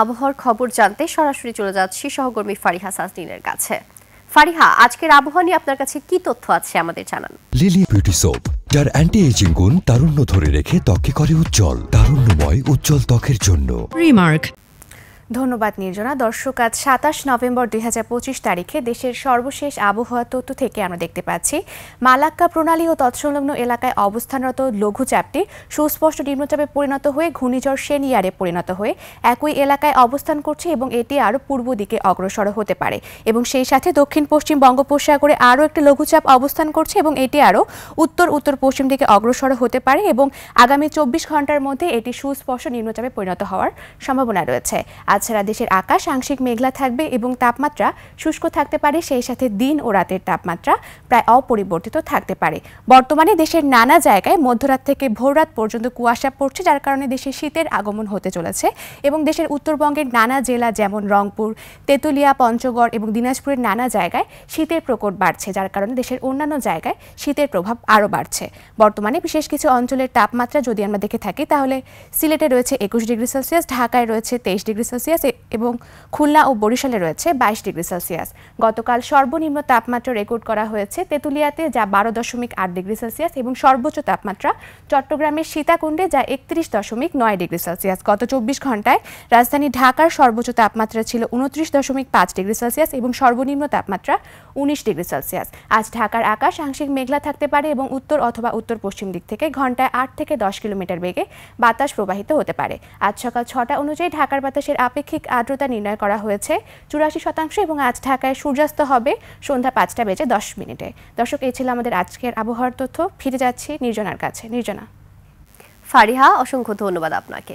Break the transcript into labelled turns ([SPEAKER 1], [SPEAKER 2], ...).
[SPEAKER 1] আবহাওয়ার খবর জানতে সরাসরি চলে যাচ্ছি সহকর্মী ফারিহা সাসদিনের কাছে। ফারিহা, আজকের আবহাওয়া নিয়ে আপনার কাছে কি তথ্য আছে আমাদের জানান।
[SPEAKER 2] লিলি বিউটি সোপ, যার অ্যান্টি এজিং গুণ তারুণ্য ধরে রেখে ত্বককে করে উজ্জ্বল। তারুণ্যময় উজ্জ্বল ত্বকের জন্য।
[SPEAKER 3] রিমার্ক।
[SPEAKER 4] ধন্যবাদ নির্জনা। দর্শক, আজ ২৭ নভেম্বর ২০২৫ তারিখে দেশের সর্বশেষ আবহাওয়া তথ্য থেকে আমরা দেখতে পাচ্ছি মালাক্কা প্রণালী ও তৎসংলগ্ন এলাকায় অবস্থানরত লঘুচাপটি সুস্পষ্ট নিম্নচাপে পরিণত হয়ে ঘূর্ণিঝড় শেনিয়ারে পরিণত হয়ে একই এলাকায় অবস্থান করছে এবং এটি আরও পূর্ব দিকে অগ্রসর হতে পারে এবং সেই সাথে দক্ষিণ পশ্চিম বঙ্গোপসাগরে আরও একটি লঘুচাপ অবস্থান করছে এবং এটি আরও উত্তর উত্তর পশ্চিম দিকে অগ্রসর হতে পারে এবং আগামী ২৪ ঘন্টার মধ্যে এটি সুস্পষ্ট নিম্নচাপে পরিণত হওয়ার সম্ভাবনা রয়েছে। সারা দেশের আকাশ আংশিক মেঘলা থাকবে এবং তাপমাত্রা শুষ্ক থাকতে পারে, সেই সাথে দিন ও রাতের তাপমাত্রা প্রায় অপরিবর্তিত থাকতে পারে। বর্তমানে দেশের নানা জায়গায় মধ্যরাত থেকে ভোররাত পর্যন্ত কুয়াশা পড়ছে, যার কারণে দেশে শীতের আগমন হতে চলেছে এবং দেশের উত্তরবঙ্গের নানা জেলা যেমন রংপুর, তেঁতুলিয়া, পঞ্চগড় এবং দিনাজপুরের নানা জায়গায় শীতের প্রকোপ বাড়ছে, যার কারণে দেশের অন্যান্য জায়গায় শীতের প্রভাব আরও বাড়ছে। বর্তমানে বিশেষ কিছু অঞ্চলের তাপমাত্রা যদি আমরা দেখে থাকি তাহলে সিলেটে রয়েছে ২১ ডিগ্রি সেলসিয়াস, ঢাকায় রয়েছে ২৩ ডিগ্রি সেলসিয়াস এবং খুলনা ও বরিশালে রয়েছে ২২ ডিগ্রি সেলসিয়াস। গতকাল সর্বনিম্ন তাপমাত্রা রেকর্ড করা হয়েছে তেঁতুলিয়াতে, যা ১২.৮ ডিগ্রি সেলসিয়াস এবং সর্বোচ্চ তাপমাত্রা চট্টগ্রামের সীতাকুণ্ডে, যা ৩১.৯ ডিগ্রি সেলসিয়াস। গত ২৪ ঘন্টায় রাজধানী ঢাকার সর্বোচ্চ তাপমাত্রা ছিল ২৯.৫ ডিগ্রি সেলসিয়াস এবং সর্বনিম্ন তাপমাত্রা ১৯ ডিগ্রি সেলসিয়াস। আজ ঢাকার আকাশ আংশিক মেঘলা থাকতে পারে এবং উত্তর অথবা উত্তর পশ্চিম দিক থেকে ঘন্টায় ৮ থেকে ১০ কিলোমিটার বেগে বাতাস প্রবাহিত হতে পারে। আজ সকাল ৬টা অনুযায়ী ঢাকার বাতাসের আপেক্ষিক আর্দ্রতা নির্ণয় করা হয়েছে ৮৪% এবং আজ ঢাকায় সূর্যাস্ত হবে সন্ধ্যা ৫টা বেজে ১০ মিনিটে। দর্শক, এই ছিল আমাদের আজকের আবহাওয়ার তথ্য। ফিরে যাচ্ছি নির্জনার কাছে। নির্জনা।
[SPEAKER 1] ফারিহা, অসংখ্য ধন্যবাদ আপনাকে।